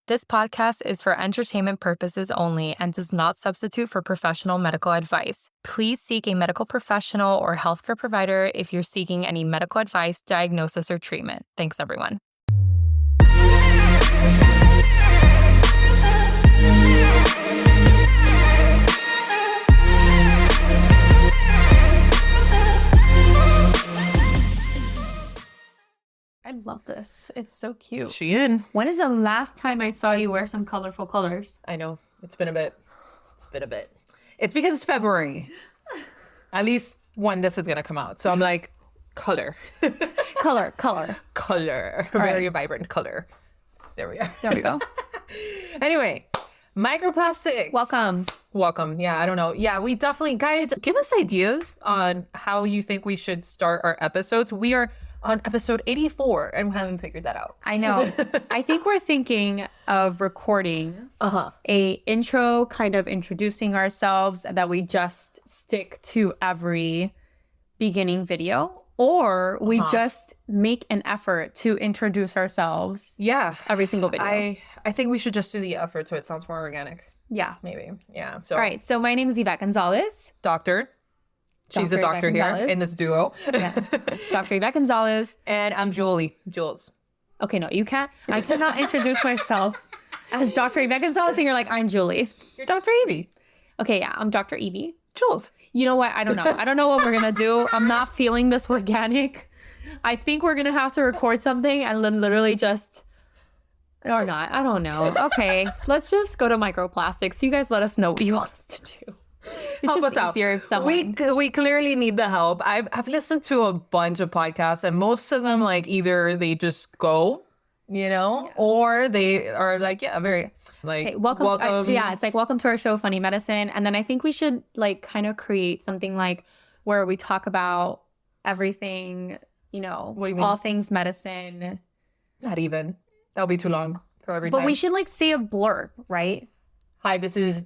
This podcast is for entertainment purposes only and does not substitute for professional medical advice. Please seek a medical professional or healthcare provider if you're seeking any medical advice, diagnosis, or treatment. Thanks, everyone. I love this. It's so cute. She in. When is the last time I saw you wear some colorful colors? I know. It's been a bit. It's because it's February. At least when this is going to come out. So I'm like, color. Color. Very vibrant color. There we are. There we go. Anyway, microplastics. Welcome. Yeah, I don't know. Yeah, we definitely, guys, give us ideas on how you think we should start our episodes. We are on episode 84 and we haven't figured that out. I know. I think we're thinking of recording a intro, kind of introducing ourselves that we just stick to every beginning video, or we just make an effort to introduce ourselves. Yeah, every single video. I think we should just do the effort so it sounds more organic. Yeah, maybe. Yeah. So all right. So my name is Yvy and Julz. Doctor. She's a doctor here in this duo. Yeah. It's Dr. Yvy and Julz. And I'm Julz. Okay, no, you can't. I cannot introduce myself as Dr. Yvy and Julz and you're like, I'm Julie. You're Dr. Yvy. Okay, yeah, I'm Dr. Yvy. Julz. You know what? I don't know. I don't know what we're going to do. I'm not feeling this organic. I think we're going to have to record something and then literally just... Or not. I don't know. Okay, let's just go to microplastics. You guys let us know what you want us to do. It's help just us easier out. if someone... We clearly need the help. I've listened to a bunch of podcasts and most of them like either they just go, or they are like, very like hey, welcome. It's like welcome to our show, Funny Medicine. And then I think we should like kind of create something like where we talk about everything, what do you mean? all things medicine. Not even. That'll be too long for every time. But we should like say a blurb, right? Hi, this is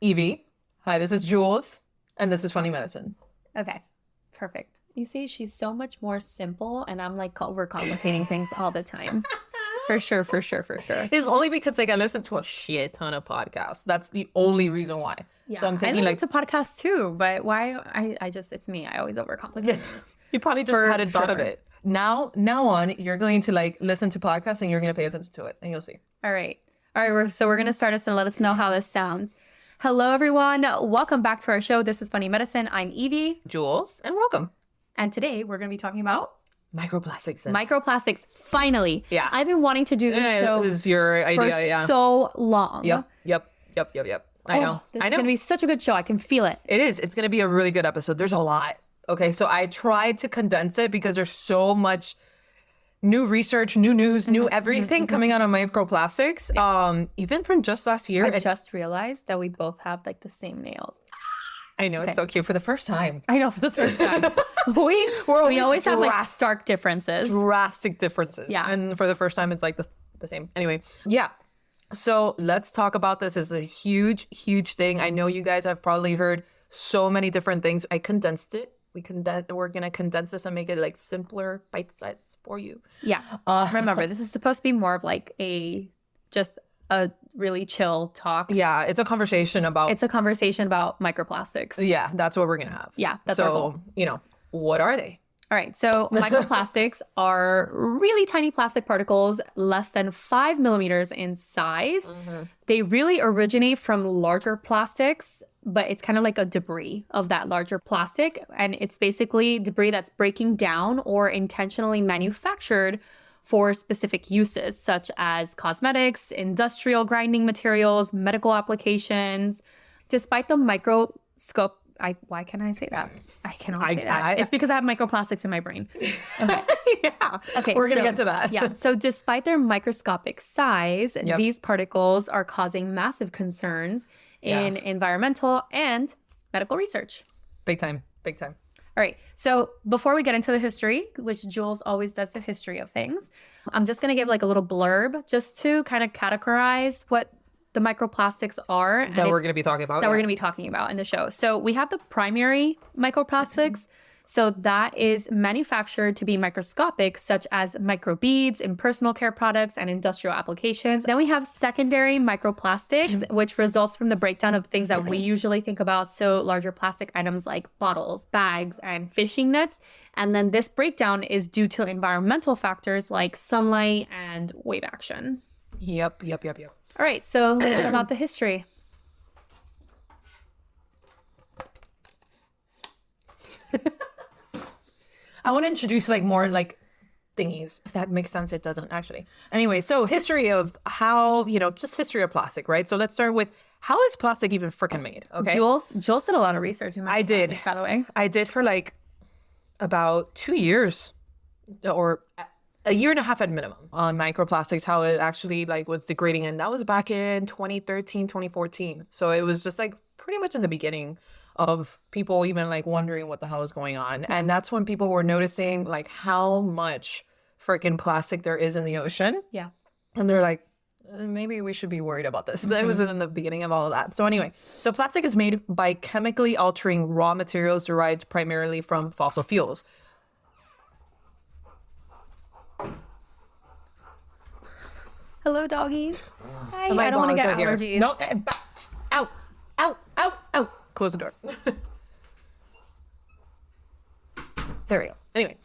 Yvy. Hi, this is Julz, and this is Funny Medicine. Okay, perfect. You see, she's so much more simple, and I'm like overcomplicating things all the time. For sure. It's only because like I listen to a shit ton of podcasts. That's the only reason why. Yeah, so I'm taking I listen to podcasts too, but why? It's me. I always overcomplicate things. You probably just hadn't thought of it. Now on, you're going to like listen to podcasts and you're going to pay attention to it, and you'll see. All right. So we're going to start us and let us know how this sounds. Hello, everyone. Welcome back to our show. This is Funny Medicine. I'm Yvy. Julz, and welcome. And today we're going to be talking about microplastics. Microplastics. Finally. Yeah. I've been wanting to do this show this is your idea, for so long. Yep. I know. This is going to be such a good show. I can feel it. It is. It's going to be a really good episode. There's a lot. Okay, so I tried to condense it because there's so much new research, new news, new everything coming out on microplastics. Yeah. Even from just last year. I just realized that we both have like the same nails. I know, It's so cute for the first time. I know, for the first time. we always have like stark differences. Drastic differences. Yeah. And for the first time, it's like the same. Anyway, yeah. So let's talk about this. It's a huge, huge thing. I know you guys have probably heard so many different things. I condensed it. We're going to condense this and make it like simpler bite size for you. Yeah. Remember, this is supposed to be more of like just a really chill talk. Yeah. It's a conversation about microplastics. Yeah. That's what we're going to have. Yeah. That's our goal. What are they? All right. So microplastics are really tiny plastic particles less than 5 millimeters in size. Mm-hmm. They really originate from larger plastics, but it's kind of like a debris of that larger plastic. And it's basically debris that's breaking down or intentionally manufactured for specific uses, such as cosmetics, industrial grinding materials, medical applications. Despite the microscope, why can't I say that? I cannot say that. It's because I have microplastics in my brain. Okay. Yeah. Okay. We're going to get to that. Yeah. So despite their microscopic size, these particles are causing massive concerns in environmental and medical research. Big time. All right. So before we get into the history, which Julz always does the history of things, I'm just going to give like a little blurb just to kind of categorize what the microplastics are. That we're going to be talking about. We're going to be talking about in the show. So we have the primary microplastics. So that is manufactured to be microscopic, such as microbeads in personal care products and industrial applications. Then we have secondary microplastics, which results from the breakdown of things that we usually think about. So larger plastic items like bottles, bags, and fishing nets. And then this breakdown is due to environmental factors like sunlight and wave action. Yep. All right, so a little bit about the history. I want to introduce like more like thingies. If that makes sense, it doesn't actually. Anyway, so history of how, just history of plastic, right? So let's start with how is plastic even freaking made? Okay. Julz did a lot of research in I did. microplastics, by the way. I did for like about 2 years or a year and a half at minimum on microplastics, how it actually like was degrading. And that was back in 2013, 2014. So it was just like pretty much in the beginning of people even like wondering what the hell is going on. And that's when people were noticing like how much freaking plastic there is in the ocean. Yeah. And they're like, maybe we should be worried about this. That was in the beginning of all of that. So anyway, so plastic is made by chemically altering raw materials derived primarily from fossil fuels. Hello, doggies. Hi. My I don't want to dogs get are here. allergies. No, out, out, out, out. Close the door. There we go. Anyway,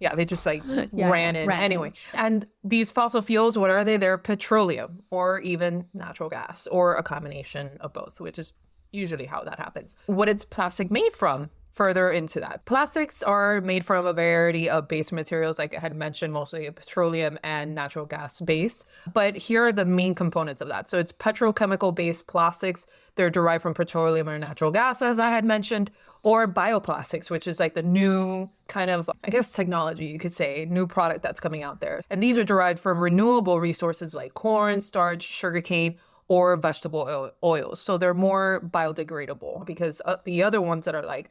yeah, they just like ran in. Anyway, and these fossil fuels, what are they? They're petroleum or even natural gas or a combination of both, which is usually how that happens. What is plastic made from? Further into that, plastics are made from a variety of base materials, like I had mentioned, mostly petroleum and natural gas base. But here are the main components of that. So it's petrochemical based plastics. They're derived from petroleum or natural gas, as I had mentioned, or bioplastics, which is like the new kind of, I guess, technology, you could say, new product that's coming out there. And these are derived from renewable resources like corn, starch, sugarcane, or vegetable oils. So they're more biodegradable because the other ones that are like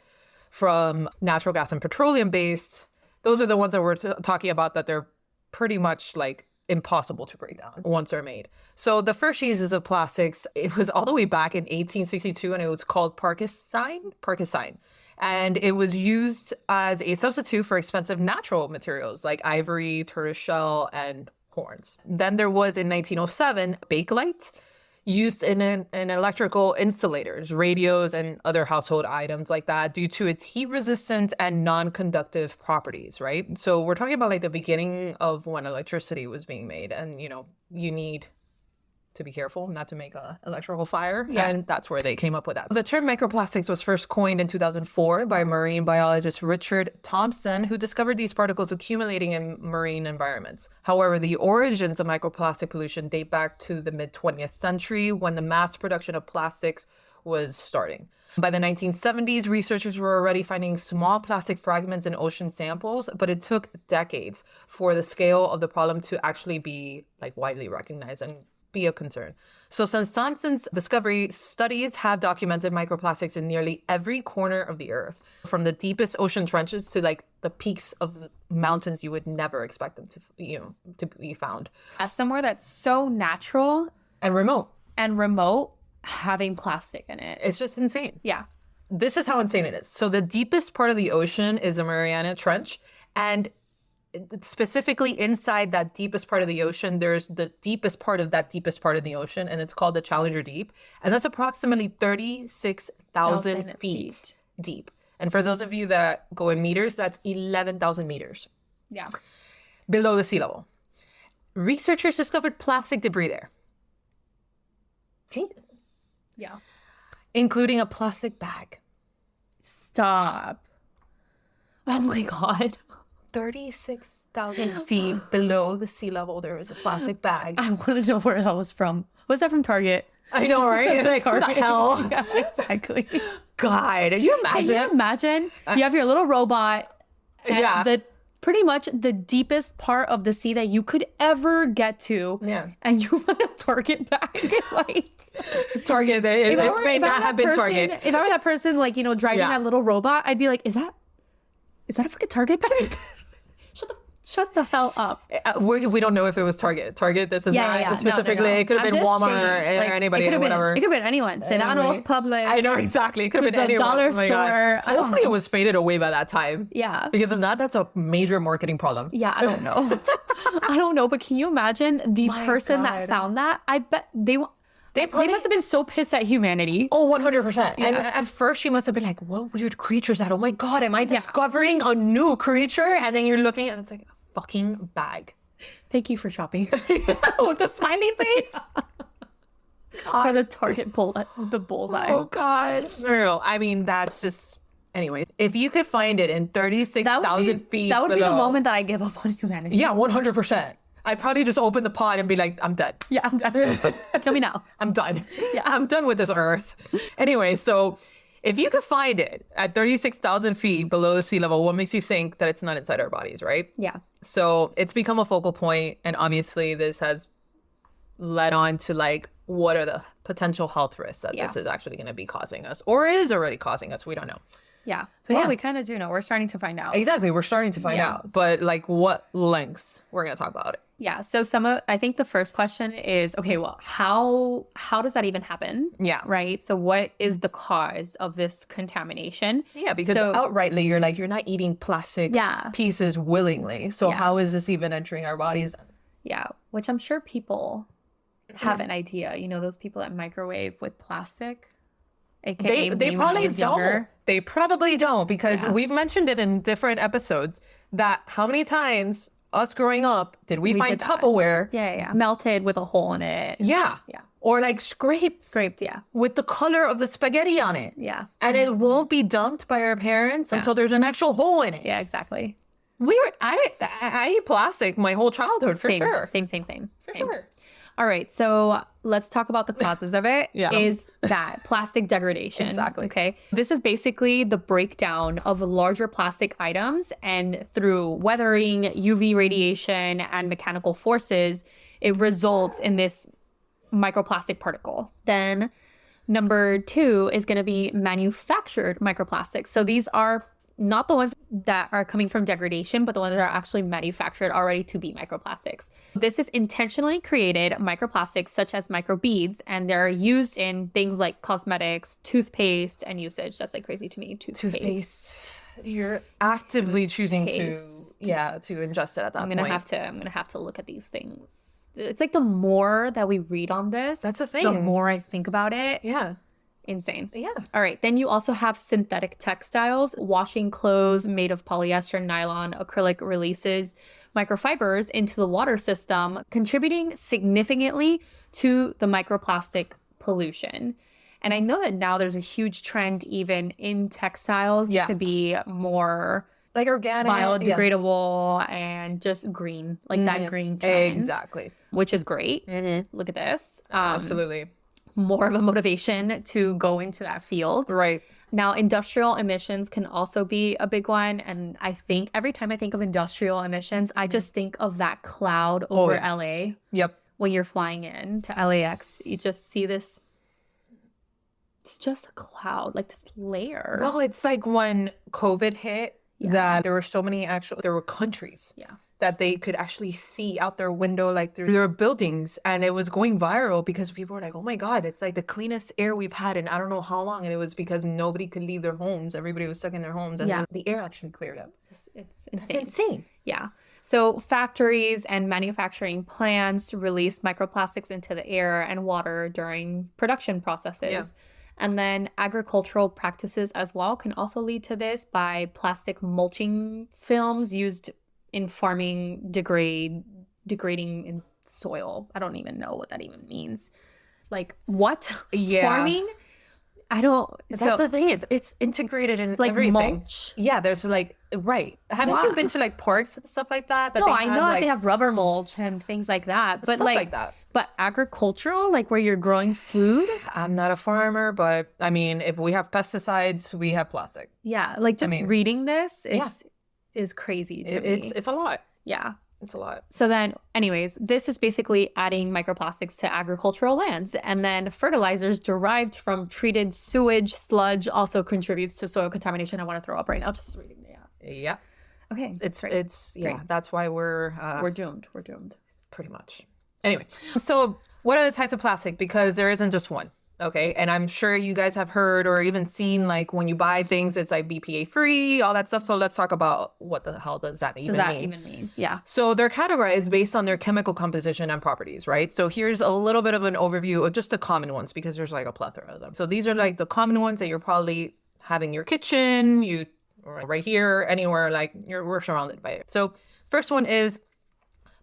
from natural gas and petroleum based, those are the ones that we're talking about that they're pretty much like impossible to break down once they're made. So the first uses of plastics, it was all the way back in 1862 and it was called Parkesine. And it was used as a substitute for expensive natural materials like ivory, tortoiseshell, and horns. Then there was in 1907, Bakelite, used in electrical insulators, radios, and other household items like that due to its heat resistant and non-conductive properties, right? So we're talking about like the beginning of when electricity was being made. And, you need to be careful not to make a electrical fire. Yeah. And that's where they came up with that. The term microplastics was first coined in 2004 by marine biologist Richard Thompson, who discovered these particles accumulating in marine environments. However, the origins of microplastic pollution date back to the mid-20th century when the mass production of plastics was starting. By the 1970s, researchers were already finding small plastic fragments in ocean samples, but it took decades for the scale of the problem to actually be like widely recognized and be a concern. So since Thompson's discovery, studies have documented microplastics in nearly every corner of the earth, from the deepest ocean trenches to like the peaks of the mountains you would never expect them to, to be found. As somewhere that's so natural and remote, having plastic in it. It's just insane. Yeah. This is how insane it is. So the deepest part of the ocean is the Mariana Trench, and specifically inside that deepest part of the ocean, there's the deepest part of that deepest part of the ocean, and it's called the Challenger Deep. And that's approximately 36,000 feet deep. And for those of you that go in meters, that's 11,000 meters. Yeah. Below the sea level. Researchers discovered plastic debris there. Yeah. Including a plastic bag. Stop. Oh my God. 36,000 feet below the sea level, there is a plastic bag. I want to know where that was from. Was that from Target? I know, right? Like, what the hell? Yeah, exactly. God, can you imagine? Can you imagine? You have your little robot. And pretty much the deepest part of the sea that you could ever get to. Yeah. And you want a Target bag. Like, Target, it may not have been Target. If I were that person, like, driving that little robot, I'd be like, is that a fucking Target bag? Shut the hell up. We don't know if it was Target. This is not No, specifically. no. It could have I'm been just Walmart saying, or anybody it could or have whatever. It could have been anyone. Sedano's, Publix. I know exactly. It could have been the anyone. dollar Oh my God. store. I don't Hopefully it know. was faded away by that time. Yeah. Because if not, that's a major marketing problem. Yeah, I don't know. I don't know, but can you imagine the My person God. that found that? I bet they probably- must have been so pissed at humanity. Oh, 100%. Yeah. And at first she must have been like, what weird creature's that? Oh my God, am I discovering a new creature? And then you're looking and it's like a fucking bag. Thank you for shopping. With the smiley face. Or the Target the bullseye. Oh God. No. I mean, that's just... Anyway, if you could find it in 36,000 feet That would be below, the moment that I give up on humanity. Yeah, 100%. I'd probably just open the pod and be like, I'm dead. Yeah, I'm done. Kill me now. I'm done. Yeah. I'm done with this earth. Anyway, so if you could find it at 36,000 feet below the sea level, what makes you think that it's not inside our bodies, right? Yeah. So it's become a focal point, and obviously this has led on to like, what are the potential health risks that this is actually going to be causing us, or is already causing us? We don't know. Yeah. So, Well, yeah. we kind of do know. We're starting to find out. Exactly. We're starting to find out, but like what lengths? We're going to talk about it. Yeah. So I think the first question is, okay, well, how does that even happen? Yeah. Right. So what is the cause of this contamination? Yeah, because So- outrightly, you're not eating plastic Yeah. pieces willingly. So Yeah. how is this even entering our bodies? Yeah. Which I'm sure people have an idea. You know, those people that microwave with plastic. AKA They me when I probably was don't. younger. They probably don't, because Yeah. we've mentioned it in different episodes that how many times us growing up did we find did that. Tupperware? Yeah. Melted with a hole in it. Yeah. Yeah. Or like scraped Scraped. Yeah. with the color of the spaghetti on it. Yeah. And it won't be dumped by our parents until there's an actual hole in it. Yeah. Exactly. I eat plastic my whole childhood for Same. sure. Same. Sure. All right, so let's talk about the causes of it. Yeah. Is that plastic degradation. Exactly. Okay. This is basically the breakdown of larger plastic items, and through weathering, UV radiation, and mechanical forces, it results in this microplastic particle. Then number 2 is going to be manufactured microplastics. So these are not the ones that are coming from degradation, but the ones that are actually manufactured already to be microplastics. This is intentionally created microplastics such as microbeads, and they're used in things like cosmetics, toothpaste, and usage. That's like crazy to me. Toothpaste. You're actively choosing to Toothpaste. to ingest it at that I'm point. gonna have to look at these things. It's like the more that we read on this, That's a the thing. more I think about it. Yeah. Insane. Yeah. All right. Then you also have synthetic textiles. Washing clothes made of polyester, nylon, acrylic releases microfibers into the water system, contributing significantly to the microplastic pollution. And I know that now there's a huge trend even in textiles to be more Like organic. biodegradable and just green, like that green trend. Exactly. Which is great. Look at this. Absolutely. More of a motivation to go into that field. Right. Now, industrial emissions can also be a big one. And I think every time I think of industrial emissions, I just think of that cloud over LA. Yep. When you're flying in to LAX, you just see this. It's just a cloud, like this layer. Well, it's like when COVID hit, that there were so many there were countries that they could actually see out their window, like through their buildings, and it was going viral because people were like, oh my God, it's like the cleanest air we've had in I don't know how long. And it was because nobody could leave their homes. Everybody was stuck in their homes, and then the air actually cleared up. It's That's insane. insane. Yeah. So factories and manufacturing plants release microplastics into the air and water during production processes. Yeah. And then agricultural practices as well can also lead to this by plastic mulching films used in farming degrading in soil. I don't even know what that even means. Like what? Yeah. Farming? I don't. That's the thing. It's integrated in like everything. mulch. Yeah, there's like Haven't you been to like parks and stuff like that? No, I know that they have rubber mulch and things like that. But stuff like that. But agricultural, like where you're growing food. I'm not a farmer, but I mean, if we have pesticides, we have plastic. Yeah, like just reading this is crazy to me. It's a lot. Yeah. It's a lot. So then, anyways, this is basically adding microplastics to agricultural lands. And then fertilizers derived from treated sewage sludge also contributes to soil contamination. I want to throw up right now just reading that. Yeah. Okay. It's Great. that's why we're doomed. We're doomed. pretty much. Anyway, so what are the types of plastic? Because there isn't just one. Okay. And I'm sure you guys have heard or even seen, like, when you buy things, it's like BPA free, all that stuff. So let's talk about what the hell does that even mean? Yeah. So they're categorized based on their chemical composition and properties, right? So here's a little bit of an overview of just the common ones, because there's like a plethora of them. So these are like the common ones that you're probably having in your kitchen, or right here, anywhere, like we're surrounded by it. So first one is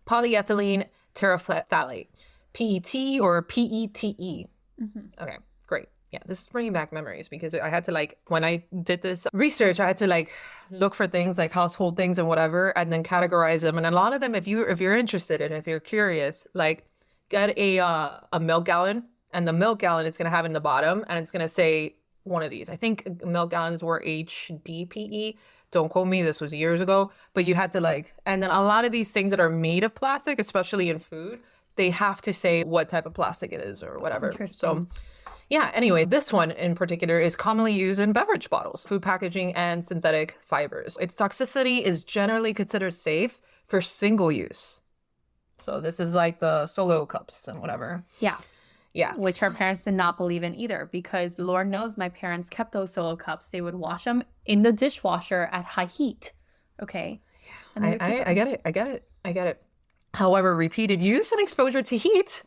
polyethylene terephthalate, PET or PETE. Okay, great. Yeah, this is bringing back memories, because I had to, like, when I did this research, I had to like look for things like household things and whatever, and then categorize them. And a lot of them, if you're interested and if you're curious, like, get a milk gallon, and the milk gallon it's gonna have in the bottom, and it's gonna say one of these. I think milk gallons were HDPE. Don't quote me. This was years ago, but you had to like, and then a lot of these things that are made of plastic, especially in food, they have to say what type of plastic it is or whatever. So yeah, anyway, this one in particular is commonly used in beverage bottles, food packaging, and synthetic fibers. Its toxicity is generally considered safe for single use. So this is like the solo cups and whatever. Yeah. Yeah. Which our parents did not believe in either, because Lord knows my parents kept those solo cups. They would wash them in the dishwasher at high heat. Okay. And I get it. However, repeated use and exposure to heat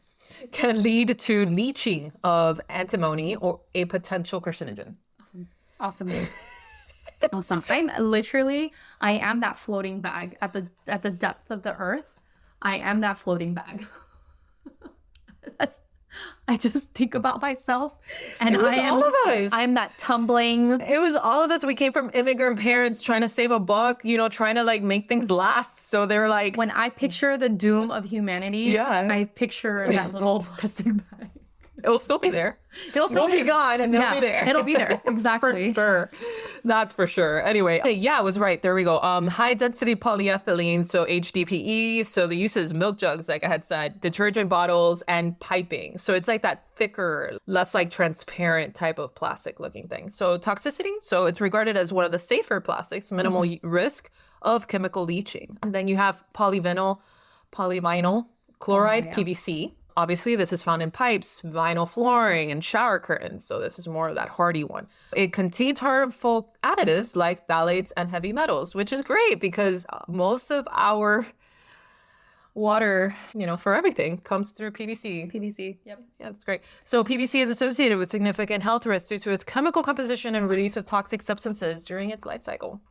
can lead to leaching of antimony or a potential carcinogen. Awesome. Awesome. I am that floating bag at the depth of the earth. I am that floating bag. I just think about myself, and all of us. I'm that tumbling. It was all of us. We came from immigrant parents trying to save a buck, trying to like make things last. So they're like, when I picture the doom of humanity, I picture that little plastic bag. It'll still be there. It'll be gone, and they'll be there. It'll be there. Exactly. For sure. That's for sure. Anyway, yeah, I was right. There we go. High density polyethylene, so HDPE. So the use is milk jugs, like I had said, detergent bottles, and piping. So it's like that thicker, less like transparent type of plastic looking thing. So toxicity. So it's regarded as one of the safer plastics, minimal risk of chemical leaching. And then you have polyvinyl chloride, PVC. Obviously, this is found in pipes, vinyl flooring, and shower curtains. So this is more of that hardy one. It contains harmful additives like phthalates and heavy metals, which is great because most of our water, for everything comes through PVC. PVC, yep. Yeah, that's great. So PVC is associated with significant health risks due to its chemical composition and release of toxic substances during its life cycle.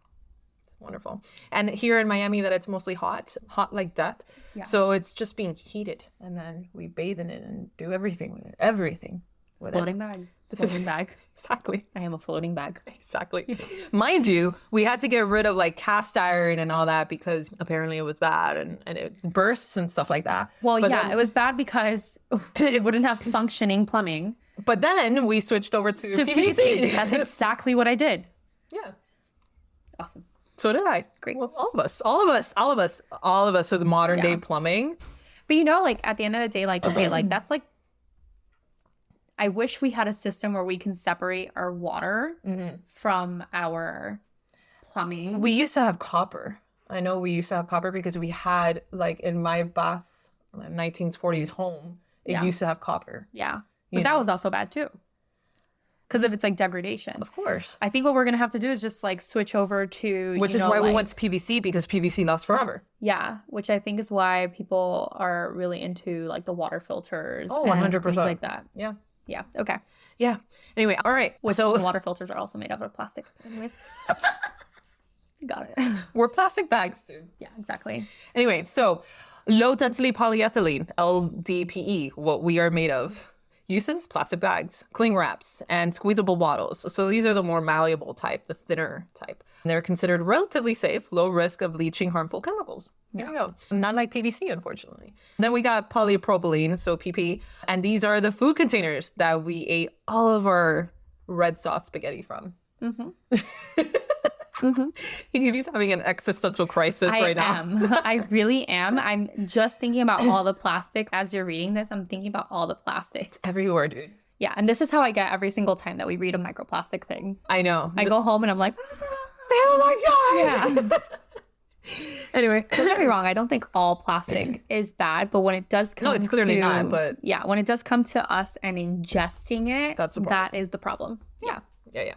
Wonderful. And here in Miami, that it's mostly hot like death. Yeah. So it's just being heated, and then we bathe in it and do everything with it. Floating bag. Floating bag. Exactly. I am a floating bag. Exactly. Mind you, we had to get rid of like cast iron and all that because apparently it was bad and it bursts and stuff like that. Well, it was bad because it wouldn't have functioning plumbing. But then we switched over to PVC. That's exactly what I did. Yeah. Awesome. So did I. Great. Well, all of us with modern day plumbing. But like at the end of the day, like, okay, like that's like, I wish we had a system where we can separate our water from our plumbing. We used to have copper. I know we used to have copper because we had, like, in my 1940s home, it used to have copper. Yeah. But that was also bad too. Because of its like degradation. Of course. I think what we're going to have to do is just like switch over to, which is why we went to PVC, because PVC lasts forever. Yeah. Which I think is why people are really into like the water filters. Oh, 100%. Things like that. Yeah. Yeah. Okay. Yeah. Anyway. All right. Which the water filters are also made out of plastic. Anyways. Got it. We're plastic bags too. Yeah, exactly. Anyway. So low density polyethylene, LDPE, what we are made of. Uses plastic bags, cling wraps, and squeezable bottles. So these are the more malleable type, the thinner type. They're considered relatively safe, low risk of leaching harmful chemicals. There you go. Not like PVC, unfortunately. Then we got polypropylene, so PP. And these are the food containers that we ate all of our red sauce spaghetti from. He's having an existential crisis right now. I really am. I'm just thinking about all the plastic. As you're reading this, I'm thinking about all the plastics. Everywhere, dude. Yeah, and this is how I get every single time that we read a microplastic thing. I know. I go home and I'm like, oh my God. Yeah. Anyway. Don't get me wrong. I don't think all plastic is bad, but when it does come it's clearly not, but yeah, when it does come to us and ingesting it, that's the problem. That is the problem. Yeah. Yeah.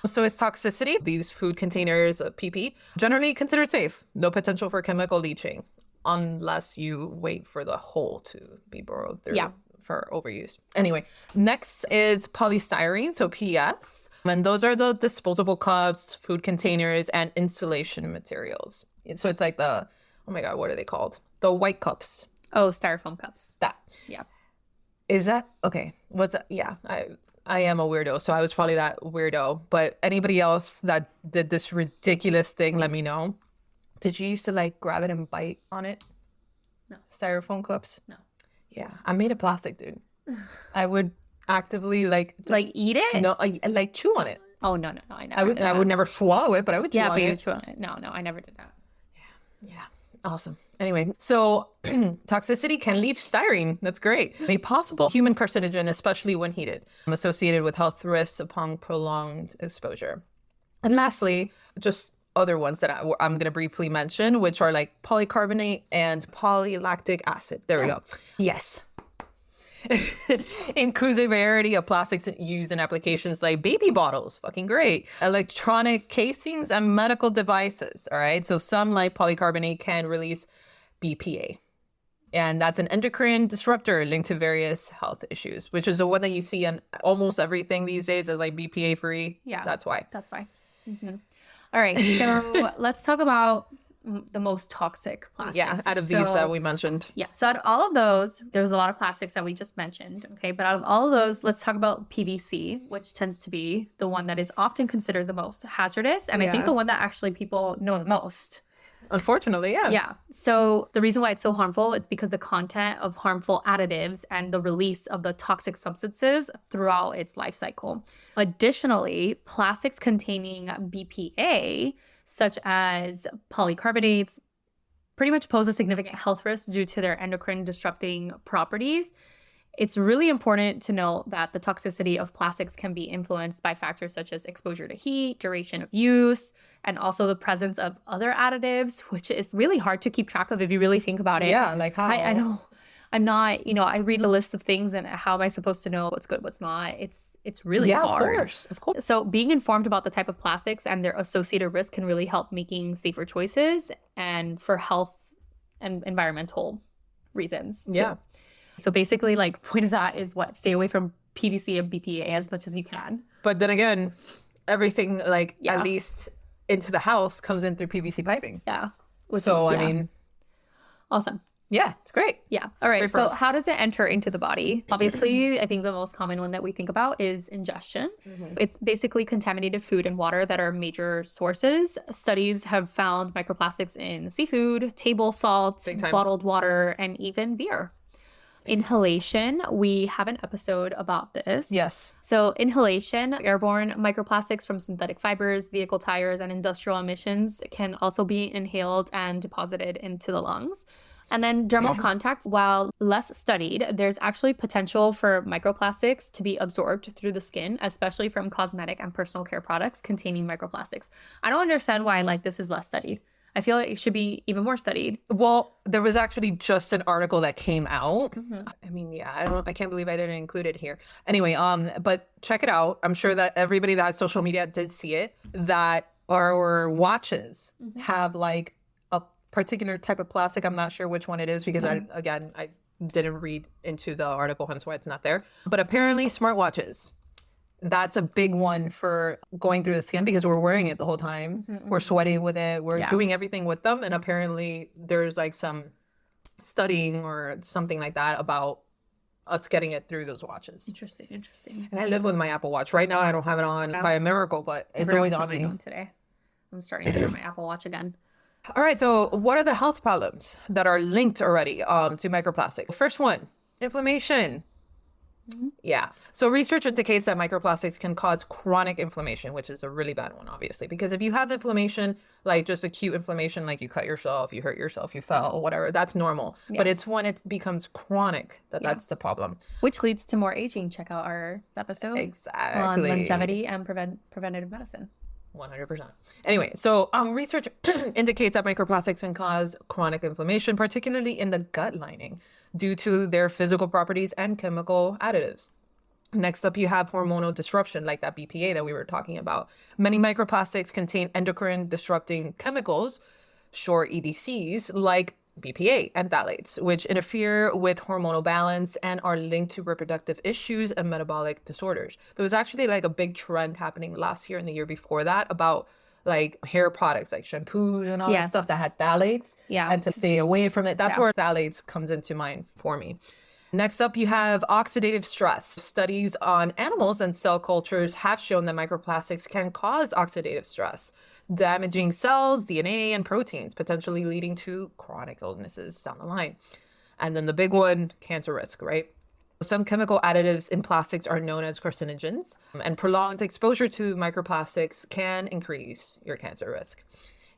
So it's toxicity. These food containers, PP, generally considered safe. No potential for chemical leaching unless you wait for the hole to be borrowed through for overuse. Anyway, next is polystyrene, so PS. And those are the disposable cups, food containers, and insulation materials. So it's like the, oh my God, what are they called? The white cups. Oh, styrofoam cups. That. Yeah. Is that, okay, what's that? Yeah, I am a weirdo, so I was probably that weirdo. But anybody else that did this ridiculous thing, let me know. Did you used to like grab it and bite on it? No. Styrofoam cups? No. Yeah, I'm made of plastic, dude. I would actively like eat it? No, I like chew on it. Oh no, I never. I would never swallow it, but I would chew on but you it. would chew on it. No, I never did that. Yeah. Awesome. Anyway, so toxicity can leach styrene. That's great. A possible human carcinogen, especially when heated, associated with health risks upon prolonged exposure. And lastly, just other ones that I'm going to briefly mention, which are like polycarbonate and polylactic acid. There we go. Yes. Includes a variety of plastics used in applications like baby bottles, fucking great, electronic casings, and medical devices. All right. So some like polycarbonate can release BPA. And that's an endocrine disruptor linked to various health issues, which is the one that you see on almost everything these days is like BPA free. Yeah. That's why. Mm-hmm. All right. So let's talk about the most toxic plastics. Yeah, out of these that we mentioned. Yeah, so out of all of those, there's a lot of plastics that we just mentioned, okay? But out of all of those, let's talk about PVC, which tends to be the one that is often considered the most hazardous, and I think the one that actually people know the most. Unfortunately, yeah. Yeah. So the reason why it's so harmful is because the content of harmful additives and the release of the toxic substances throughout its life cycle. Additionally, plastics containing BPA, such as polycarbonates, pretty much pose a significant health risk due to their endocrine disrupting properties. It's really important to note that the toxicity of plastics can be influenced by factors such as exposure to heat, duration of use, and also the presence of other additives, which is really hard to keep track of if you really think about it. Yeah, like how? I know. I'm not, I read a list of things and how am I supposed to know what's good, what's not? It's really hard. Of course. So being informed about the type of plastics and their associated risk can really help making safer choices and for health and environmental reasons. Yeah. So basically, like, point of that is stay away from PVC and BPA as much as you can. But then again, everything at least into the house comes in through PVC piping. Yeah. I mean, awesome. Yeah, it's great. Yeah. All right. So how does it enter into the body? Obviously, I think the most common one that we think about is ingestion. Mm-hmm. It's basically contaminated food and water that are major sources. Studies have found microplastics in seafood, table salt, bottled water, and even beer. Inhalation, we have an episode about this. Yes. So inhalation, airborne microplastics from synthetic fibers, vehicle tires, and industrial emissions can also be inhaled and deposited into the lungs. And then dermal contact, while less studied, there's actually potential for microplastics to be absorbed through the skin, especially from cosmetic and personal care products containing microplastics. I don't understand why this is less studied. I feel like it should be even more studied. Well, there was actually just an article that came out. Mm-hmm. I mean, I can't believe I didn't include it here. Anyway, but check it out. I'm sure that everybody that has social media did see it, that our watches have a particular type of plastic. I'm not sure which one it is because I didn't read into the article, hence why it's not there. But apparently smartwatches, that's a big one for going through the skin because we're wearing it the whole time. Mm-hmm. We're sweating with it. We're doing everything with them. And apparently there's some studying or something like that about us getting it through those watches. Interesting. And I live with my Apple Watch. Right now I don't have it on by a miracle, but it's always on me. Today. I'm starting to wear my Apple Watch again. All right. So what are the health problems that are linked already to microplastics? First one, inflammation. Mm-hmm. Yeah. So research indicates that microplastics can cause chronic inflammation, which is a really bad one, obviously, because if you have inflammation, just acute inflammation, like you cut yourself, you hurt yourself, you fell, whatever, that's normal. Yeah. But it's when it becomes chronic that's the problem. Which leads to more aging. Check out our episode exactly on longevity and preventative medicine. 100%. Anyway, so research indicates that microplastics can cause chronic inflammation, particularly in the gut lining, due to their physical properties and chemical additives. Next up, you have hormonal disruption, like that BPA that we were talking about. Many microplastics contain endocrine disrupting chemicals, short EDCs, like BPA and phthalates, which interfere with hormonal balance and are linked to reproductive issues and metabolic disorders. There was actually like a big trend happening last year and the year before that about like hair products, like shampoos and all that stuff that had phthalates. Yeah. And to stay away from it. That's where phthalates comes into mind for me. Next up, you have oxidative stress. Studies on animals and cell cultures have shown that microplastics can cause oxidative stress, damaging cells, DNA, and proteins, potentially leading to chronic illnesses down the line. And then the big one, cancer risk, right? Some chemical additives in plastics are known as carcinogens, and prolonged exposure to microplastics can increase your cancer risk.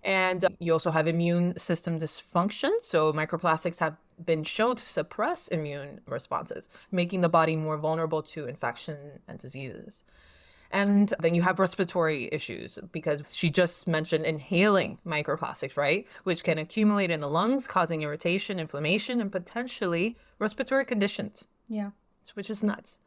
And you also have immune system dysfunction. So microplastics have been shown to suppress immune responses, making the body more vulnerable to infection and diseases. And then you have respiratory issues, because she just mentioned inhaling microplastics, right? Which can accumulate in the lungs, causing irritation, inflammation, and potentially respiratory conditions. Yeah. Which is nuts.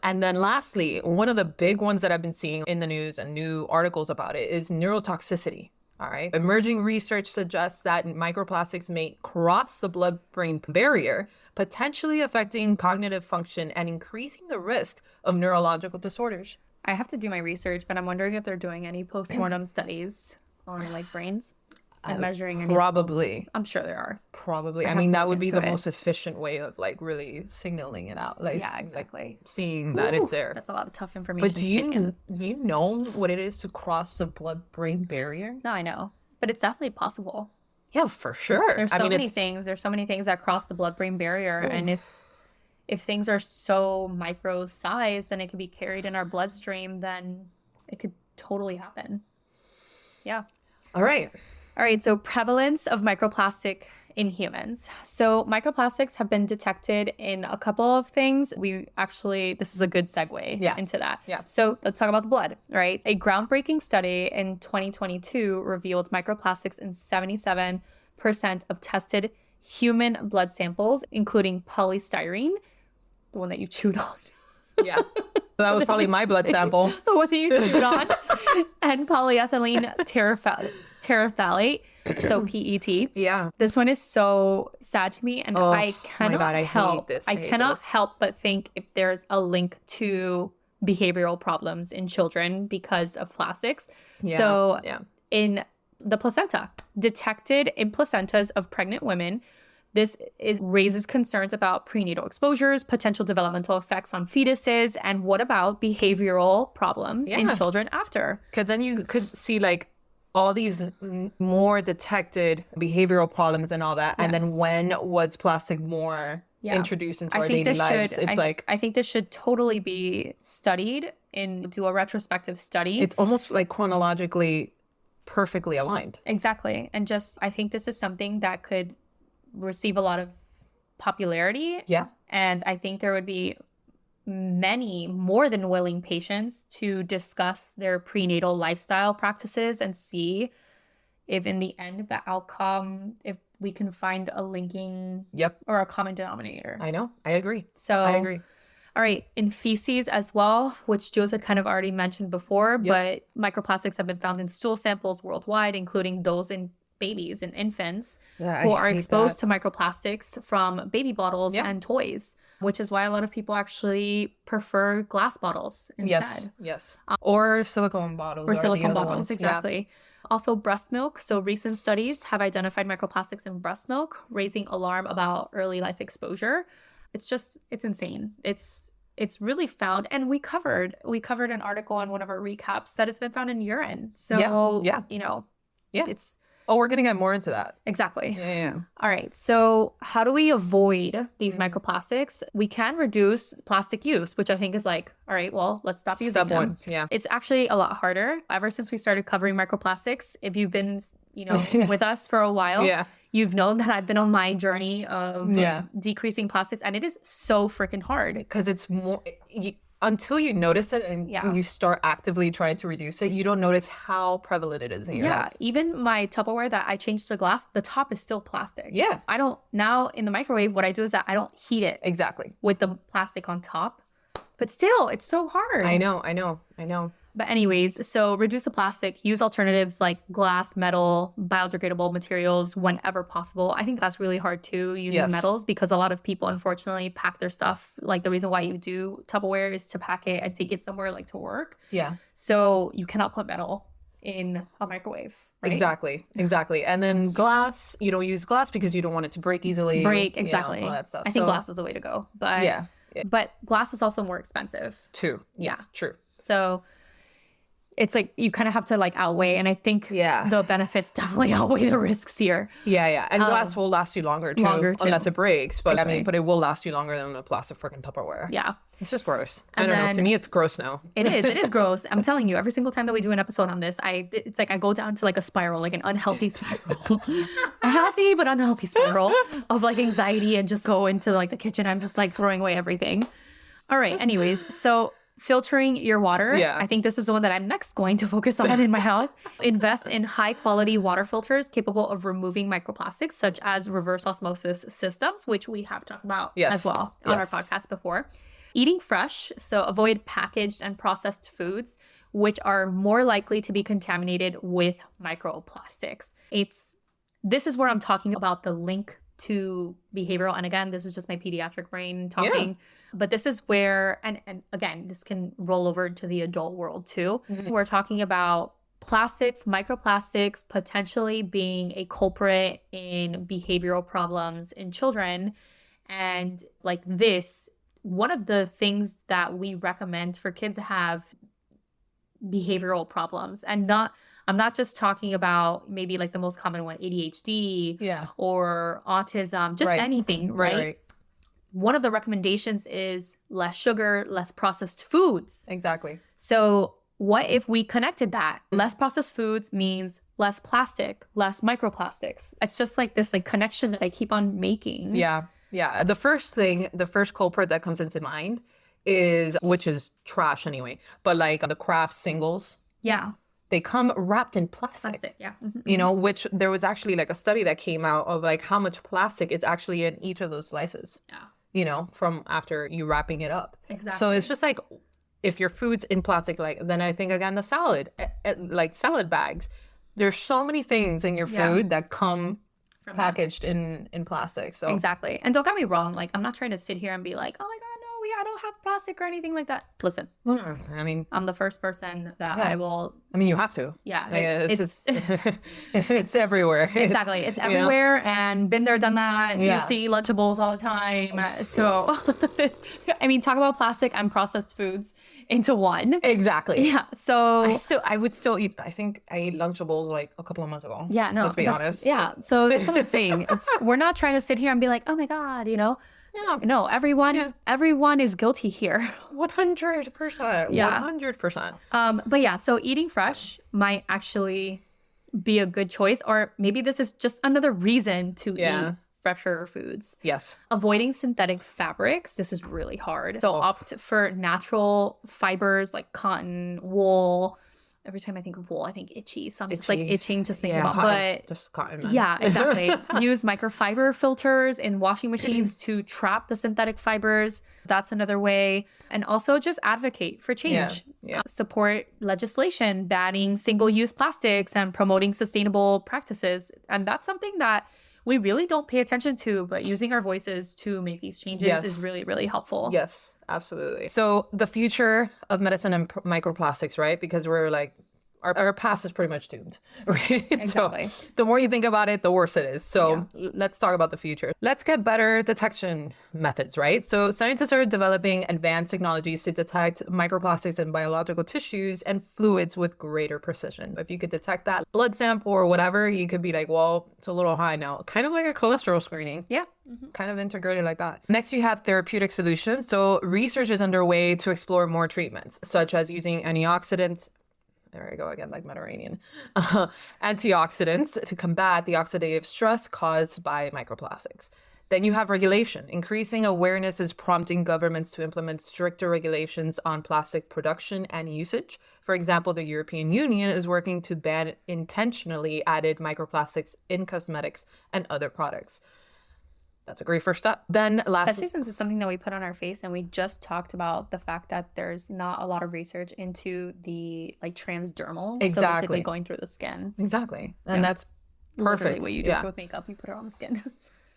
And then lastly, one of the big ones that I've been seeing in the news and new articles about it is neurotoxicity. All right. Emerging research suggests that microplastics may cross the blood-brain barrier, potentially affecting cognitive function and increasing the risk of neurological disorders. I have to do my research, but I'm wondering if they're doing any post-mortem studies on like brains and measuring any. Probably. I'm sure there are. Probably. I have mean, to that look would be into the it. most efficient way of like really signaling it out. Like, Yeah, exactly. like seeing that it's there. That's a lot of tough information. But do to take in. you know what it is to cross the blood-brain barrier? No, I know, but it's definitely possible. Yeah, for sure. There's so many things. There's so many things that cross the blood-brain barrier, and if things are so micro-sized and it can be carried in our bloodstream, then it could totally happen. Yeah. All right. All right, so prevalence of microplastic in humans. So microplastics have been detected in a couple of things. This is a good segue into that. Yeah. So let's talk about the blood, right? A groundbreaking study in 2022 revealed microplastics in 77% of tested human blood samples, including polystyrene, the one that you chewed on. Yeah. That was probably my blood sample. The one that you chewed on, and polyethylene terephthalate, so PET. Yeah. This one is so sad to me, and I cannot help. I cannot help but think if there's a link to behavioral problems in children because of plastics. Yeah. So in the placenta, detected in placentas of pregnant women, raises concerns about prenatal exposures, potential developmental effects on fetuses, and what about behavioral problems in children after? Because then you could see like all these more detected behavioral problems and all that. And then when was plastic more introduced into our daily lives? I think this should totally be studied and do a retrospective study. It's almost like chronologically perfectly aligned. Exactly. And I think this is something that could receive a lot of popularity. Yeah. And I think there would be many more than willing patients to discuss their prenatal lifestyle practices and see if in the end of the outcome, if we can find a linking or a common denominator. I know. I agree. I agree. All right. In feces as well, which Julz had kind of already mentioned before, but microplastics have been found in stool samples worldwide, including those in babies and infants who are exposed to microplastics from baby bottles and toys, which is why a lot of people actually prefer glass bottles instead. Yes. Or silicone bottles. Or silicone bottles, exactly. Also breast milk. So recent studies have identified microplastics in breast milk, raising alarm about early life exposure. It's insane. It's really found, and we covered an article on one of our recaps that it's been found in urine. So it's we're gonna get more into that. exactly. Yeah. All right. So how do we avoid these microplastics? We can reduce plastic use, which I think is like, all right, well, let's stop using Step them. one. Yeah. It's actually a lot harder. Ever since we started covering microplastics, if you've been, with us for a while, you've known that I've been on my journey of decreasing plastics, and it is so freaking hard. Because it's more. until you notice it and Yeah. you start actively trying to reduce it, you don't notice how prevalent it is in your Yeah, life. even my Tupperware that I changed to glass, the top is still plastic. Yeah. I don't, now in the microwave, what I do is that I don't heat it Exactly. with the plastic on top. But still, it's so hard. I know. But anyways, so reduce the plastic, use alternatives like glass, metal, biodegradable materials whenever possible. I think that's really hard too, using Yes. metals, because a lot of people unfortunately pack their stuff. Like the reason why you do Tupperware is to pack it and take it somewhere like to work. Yeah. So you cannot put metal in a microwave. Right? Exactly. And then glass, you don't use glass because you don't want it to break easily. Break, you know, exactly. all that stuff. I think So, glass is the way to go. But Yeah. but glass is also more expensive. True. Yes. True. So it's like you kind of have to like outweigh, and I think Yeah. the benefits definitely outweigh the risks here. Yeah. And glass will last you longer too, unless it breaks. But I mean, Right. but it will last you longer than a plastic freaking Tupperware. Yeah. It's just gross. And I don't know. To then- me, it's gross now. It is gross. I'm telling you, every single time that we do an episode on this, it's like I go down to like a spiral, like an unhealthy spiral. A healthy but unhealthy spiral of like anxiety, and just go into like the kitchen. I'm just like throwing away everything. All right. Anyways, so filtering your water. Yeah. I think this is the one that I'm next going to focus on in my house. Invest in high quality water filters capable of removing microplastics, such as reverse osmosis systems, which we have talked about Yes. as well on our Yes. podcast before. Eating fresh, so avoid packaged and processed foods, which are more likely to be contaminated with microplastics. This is where I'm talking about the link to behavioral. And again, this is just my pediatric brain talking. But this is where, and again, this can roll over into the adult world too. We're talking about plastics, microplastics potentially being a culprit in behavioral problems in children. And like this, one of the things that we recommend for kids to have behavioral problems, and I'm not just talking about maybe like the most common one, ADHD Yeah. or autism, just Right. anything, right? One of the recommendations is less sugar, less processed foods. Exactly. So what if we connected that? Less processed foods means less plastic, less microplastics. It's just like this like connection that I keep on making. Yeah. The first culprit that comes into mind is, which is trash anyway, but like the craft singles, Yeah. they come wrapped in plastic. Yeah. Mhm. You know, which there was actually like a study that came out of like how much plastic is actually in each of those slices, Yeah. you know, from after you wrapping it up. Exactly. So it's just like, if your food's in plastic, like, then I think again, the salad, like salad bags, there's so many things in your Yeah. food that come From packaged in plastic. So Exactly. And don't get me wrong, like I'm not trying to sit here and be like, oh my God, no, I don't have plastic or anything like that. Listen, I mean, I'm the first person that Yeah. I will, you have to. yeah. Like, it's it's everywhere. exactly. It's you know? everywhere, and been there, done that. Yeah. You see Lunchables all the time. So, I mean, talk about plastic and processed foods into one. Exactly. Yeah. So, I would still eat. I think I ate Lunchables like a couple of months ago. yeah, no. Let's be that's- honest. Yeah. So that's the thing. We're not trying to sit here and be like, oh my God, you know. No, everyone is guilty here. 100%. Yeah. 100%. But yeah, so eating fresh might actually be a good choice, or maybe this is just another reason to Yeah. eat fresher foods. Yes. Avoiding synthetic fabrics. This is really hard. So opt for natural fibers like cotton, wool. Every time I think of wool, I think itchy. So I'm just like Itchy. itching just thinking about. Cotton. But Just cotton. Man. yeah, exactly. Use microfiber filters in washing machines to trap the synthetic fibers. That's another way. And also just advocate for change. Yeah. Support legislation banning single-use plastics and promoting sustainable practices. And that's something that we really don't pay attention to, but using our voices to make these changes Yes. is really, really helpful. Yes, absolutely. So the future of medicine and microplastics, right? Because we're like, our past is pretty much doomed, right? Exactly. So the more you think about it, the worse it is. So let's talk about the future. Let's get better detection methods, right? So scientists are developing advanced technologies to detect microplastics in biological tissues and fluids with greater precision. If you could detect that blood sample or whatever, you could be like, well, it's a little high now. Kind of like a cholesterol screening. Yeah. Kind of integrated like that. Next, you have therapeutic solutions. So research is underway to explore more treatments, such as using antioxidants. There I go again, like Mediterranean. Antioxidants to combat the oxidative stress caused by microplastics. Then you have regulation. Increasing awareness is prompting governments to implement stricter regulations on plastic production and usage. For example, the European Union is working to ban intentionally added microplastics in cosmetics and other products. That's a great first step. Then last, especially since it's something that we put on our face, and we just talked about the fact that there's not a lot of research into the like transdermal, so basically going through the skin. Exactly. And that's perfect. Literally what you do with makeup, you put it on the skin.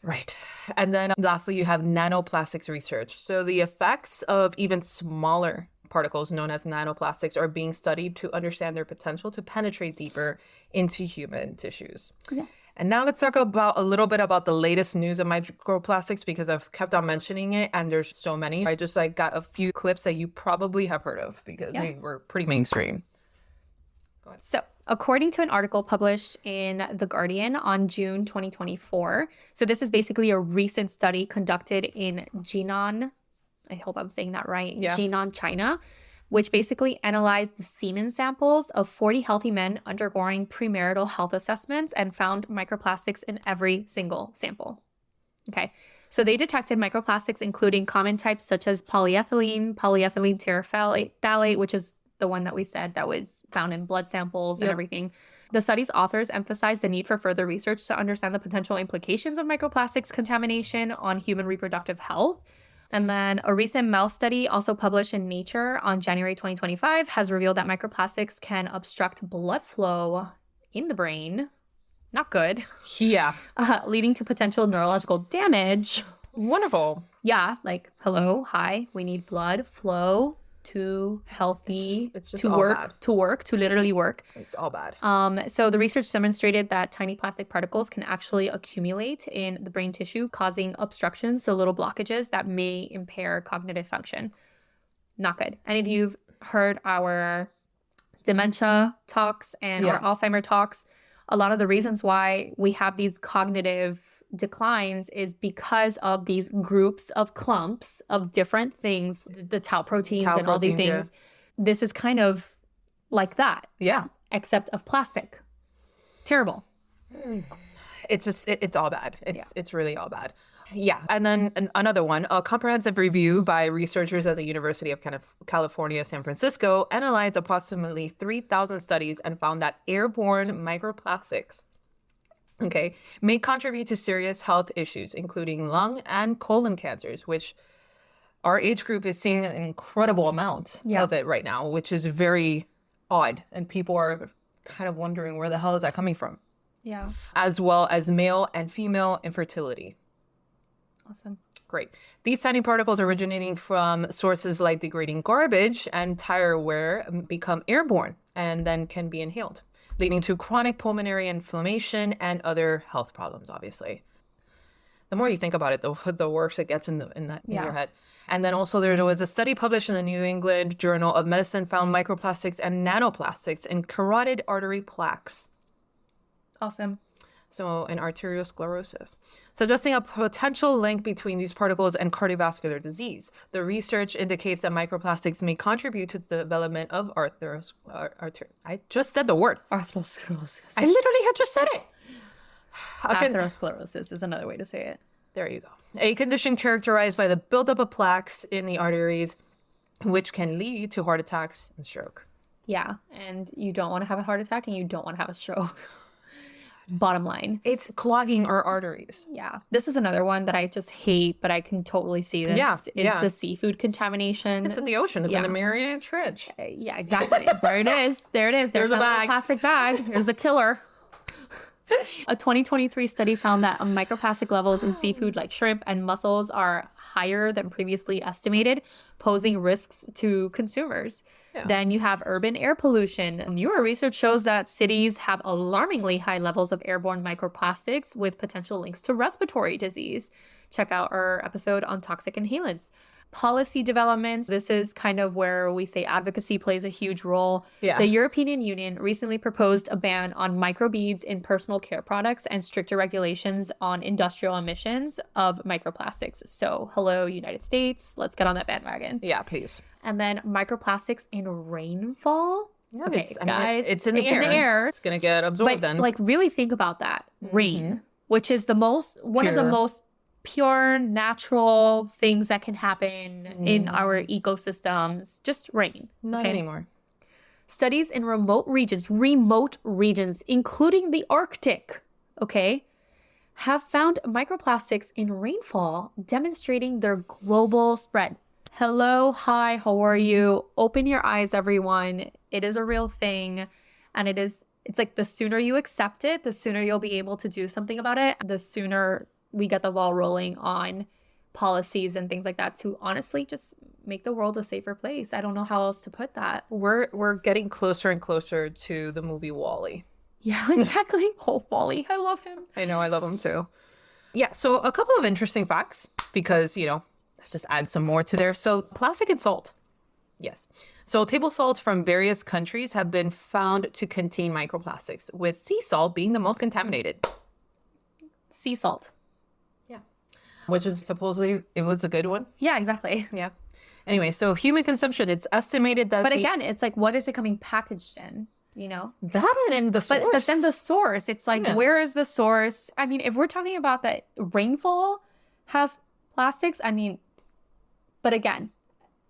Right. And then lastly, you have nanoplastics research. So the effects of even smaller particles known as nanoplastics are being studied to understand their potential to penetrate deeper into human tissues. Yeah. And now let's talk about a little bit about the latest news of microplastics, because I've kept on mentioning it and there's so many. I just got a few clips that you probably have heard of because they were pretty mainstream. Go ahead. So, according to an article published in The Guardian on June 2024, so this is basically a recent study conducted in Jinan, I hope I'm saying that right, Jinan, China, which basically analyzed the semen samples of 40 healthy men undergoing premarital health assessments and found microplastics in every single sample. Okay, so they detected microplastics including common types such as polyethylene terephthalate, which is the one that we said that was found in blood samples and everything. The study's authors emphasized the need for further research to understand the potential implications of microplastics contamination on human reproductive health. And then a recent mouse study also published in Nature on January 2025 has revealed that microplastics can obstruct blood flow in the brain. Not good. Yeah. Leading to potential neurological damage. Wonderful. Yeah, like, hello, hi, we need blood flow to healthy, it's just to all work, bad. to literally work. It's all bad. So the research demonstrated that tiny plastic particles can actually accumulate in the brain tissue, causing obstructions, so little blockages that may impair cognitive function. Not good. And if you've heard our dementia talks and our Alzheimer talks, a lot of the reasons why we have these cognitive declines is because of these groups of clumps of different things, the tau proteins and all these things. This is kind of like that. Yeah. Except of plastic. Terrible. It's just, it's all bad. It's really all bad. Yeah. And then another one, a comprehensive review by researchers at the University of California, San Francisco, analyzed approximately 3,000 studies and found that airborne microplastics may contribute to serious health issues, including lung and colon cancers, which our age group is seeing an incredible amount of it right now, which is very odd. And people are kind of wondering where the hell is that coming from? Yeah. As well as male and female infertility. Awesome. Great. These tiny particles originating from sources like degrading garbage and tire wear become airborne and then can be inhaled, leading to chronic pulmonary inflammation and other health problems, obviously. The more you think about it, the worse it gets in your head. And then also there was a study published in the New England Journal of Medicine found microplastics and nanoplastics in carotid artery plaques. Awesome. So in arteriosclerosis, suggesting a potential link between these particles and cardiovascular disease. The research indicates that microplastics may contribute to the development of I just said the word. Arteriosclerosis. I literally had just said it. Atherosclerosis is another way to say it. There you go. A condition characterized by the buildup of plaques in the arteries, which can lead to heart attacks and stroke. Yeah, and you don't want to have a heart attack and you don't want to have a stroke. Bottom line. It's clogging our arteries. Yeah. This is another one that I just hate, but I can totally see this. It's the seafood contamination. It's in the ocean. It's in the Mariana Trench. Yeah, exactly. There it is. There it is. There's a bag. Plastic bag. There's a killer. A 2023 study found that microplastic levels in seafood like shrimp and mussels are higher than previously estimated, posing risks to consumers. Then you have urban air pollution. Newer research shows that cities have alarmingly high levels of airborne microplastics with potential links to respiratory disease. Check out our episode on toxic inhalants. Policy developments. This is kind of where we say advocacy plays a huge role. The European Union recently proposed a ban on microbeads in personal care products and stricter regulations on industrial emissions of microplastics. So, hello, United States. Let's get on that bandwagon. Yeah, please. And then microplastics in rainfall. Yeah, okay, guys. It's in the air. It's going to get absorbed then. Like, really think about that. Rain, which is one of the most pure, natural things that can happen in our ecosystems. Just rain. Not anymore. Studies in remote regions, including the Arctic, have found microplastics in rainfall, demonstrating their global spread. Hello, hi, how are you? Open your eyes, everyone. It is a real thing. And it's like the sooner you accept it, the sooner you'll be able to do something about it. The sooner we get the ball rolling on policies and things like that to honestly just make the world a safer place. I don't know how else to put that. We're getting closer and closer to the movie WALL-E. Yeah, exactly. Oh, WALL-E. I love him. I know, I love him too. Yeah, so a couple of interesting facts because, let's just add some more to there. So plastic and salt. Yes. So table salts from various countries have been found to contain microplastics, with sea salt being the most contaminated. Sea salt. Yeah. Which is supposedly, it was a good one. Yeah, exactly. Yeah. Anyway, so human consumption, it's estimated that... But again, it's like, what is it coming packaged in? That and the source. But then the source, it's like, where is the source? I mean, if we're talking about that rainfall has plastics, but again,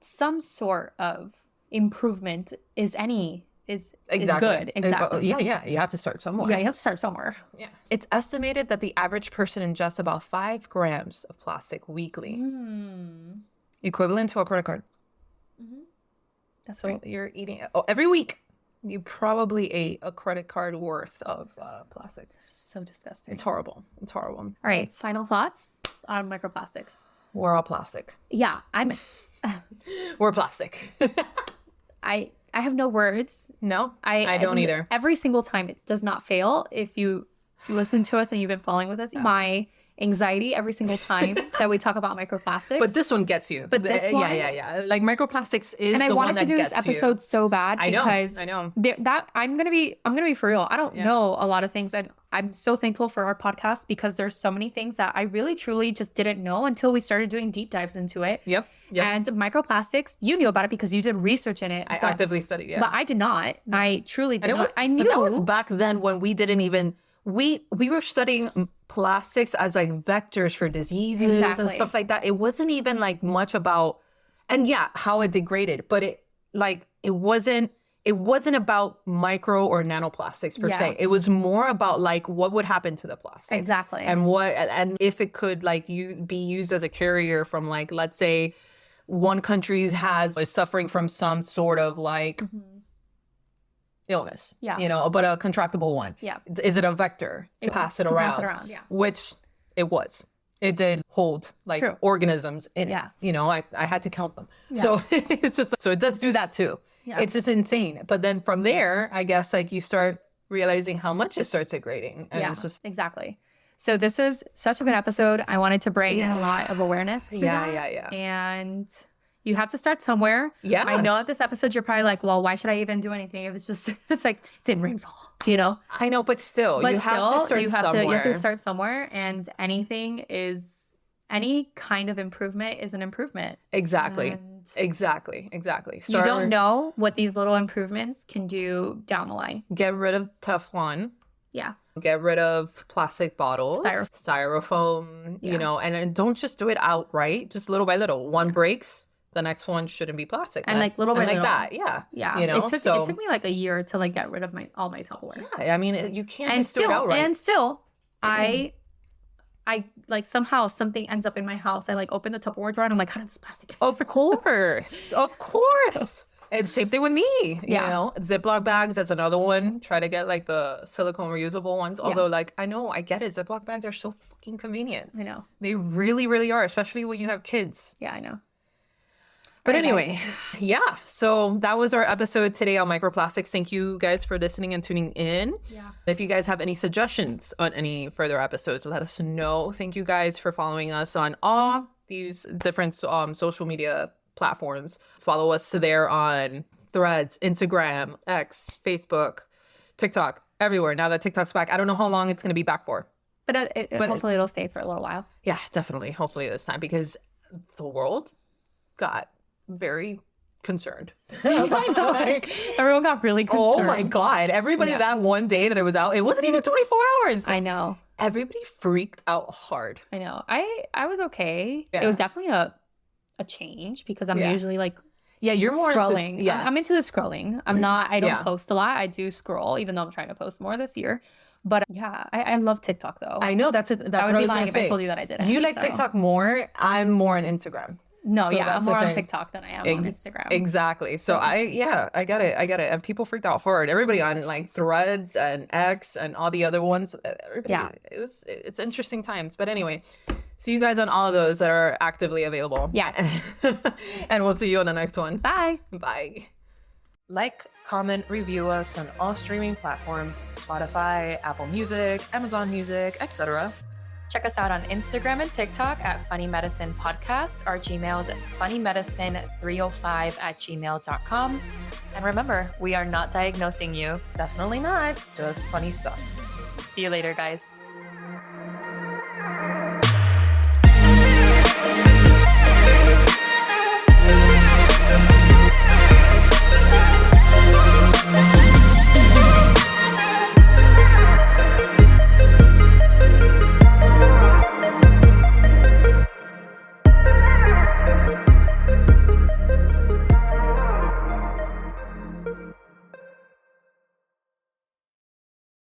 some sort of improvement is good. Exactly. Yeah. You have to start somewhere. Yeah, you have to start somewhere. Yeah. It's estimated that the average person ingests about 5 grams of plastic weekly, equivalent to a credit card. That's So right. you're eating every week. You probably ate a credit card worth of plastic. So disgusting. It's horrible. All right. Final thoughts on microplastics. We're all plastic. Yeah, We're plastic. I have no words. No, I don't either. Every single time it does not fail. If you listen to us and you've been following with us, my anxiety every single time that we talk about microplastics. But this one gets you. But this one, yeah. Like microplastics is and I the one wanted to that do this gets you. episode so bad because I know. I'm gonna be for real. I don't know a lot of things, and I'm so thankful for our podcast because there's so many things that I really truly just didn't know until we started doing deep dives into it. Yep. And microplastics, you knew about it because you did research in it. I actively studied it. But I did not. I truly did not. I knew. But that was back then when we didn't even we were studying plastics as like vectors for diseases and stuff like that. It wasn't even like much about, and how it degraded, but it wasn't about micro or nanoplastics per se. It was more about like what would happen to the plastic. Exactly. And if it could be used as a carrier from like, let's say one country is suffering from some sort of like illness, but a contractable one. Yeah. Is it a vector to pass it around? Which it was. It did hold like organisms in it. I had to count them. So it's just so it does do that too. Yeah. It's just insane. But then from there, I guess like you start realizing how much it starts degrading. And it's just exactly. So this is such a good episode. I wanted to bring a lot of awareness to that. Yeah. And you have to start somewhere. Yeah. I know at this episode you're probably like, well, why should I even do anything? If it's like it's in rainfall, I know, but still, you have to start somewhere. You have to start somewhere, and any kind of improvement is an improvement. Exactly. And exactly. You don't know what these little improvements can do down the line. Get rid of Teflon. Yeah. Get rid of plastic bottles, styrofoam, and don't just do it outright, just little by little. One breaks, the next one shouldn't be plastic. And like little by little. Like that, yeah. It took me like a year to like get rid of all my Tupperware. Yeah, I mean, you can't just do it outright. And still, I like somehow something ends up in my house. I like open the Tupperware drawer and I'm like, how did this plastic get? Of course. And same thing with me. You know, Ziploc bags, that's another one. Try to get like the silicone reusable ones. Although like, I get it. Ziploc bags are so fucking convenient. I know. They really, really are, especially when you have kids. Yeah, I know. But anyway, so that was our episode today on microplastics. Thank you guys for listening and tuning in. Yeah. If you guys have any suggestions on any further episodes, let us know. Thank you guys for following us on all these different social media platforms. Follow us there on Threads, Instagram, X, Facebook, TikTok, everywhere. Now that TikTok's back, I don't know how long it's going to be back for. But hopefully it'll stay for a little while. Yeah, definitely. Hopefully this time, because the world got very concerned. I know. Like, everyone got really concerned. Oh my God. Everybody that one day that it was out, it wasn't even 24 hours. I know. everybody freaked out hard. I know. I was okay. Yeah. It was definitely a change because I'm usually like Yeah, you're more scrolling. Into, I'm into the scrolling. I'm not, I don't Yeah. post a lot. I do scroll, even though I'm trying to post more this year. But yeah, I love TikTok though. I know that's it. That's I would what I be was lying gonna if I say. told you that I didn't. You like so. TikTok more. I'm more on Instagram. No, So yeah, that's I'm the more on thing. TikTok than I am on Instagram. Exactly. So I get it. And people freaked out for it. Everybody on like Threads and X and all the other ones. Everybody, it's interesting times. But anyway, see you guys on all of those that are actively available. Yeah. And we'll see you on the next one. Bye. Bye. Like, comment, review us on all streaming platforms: Spotify, Apple Music, Amazon Music, etc. Check us out on Instagram and TikTok at Funny Medicine Podcast. Our Gmail is funnymedicine305@gmail.com. And remember, we are not diagnosing you. Definitely not. Just funny stuff. See you later, guys.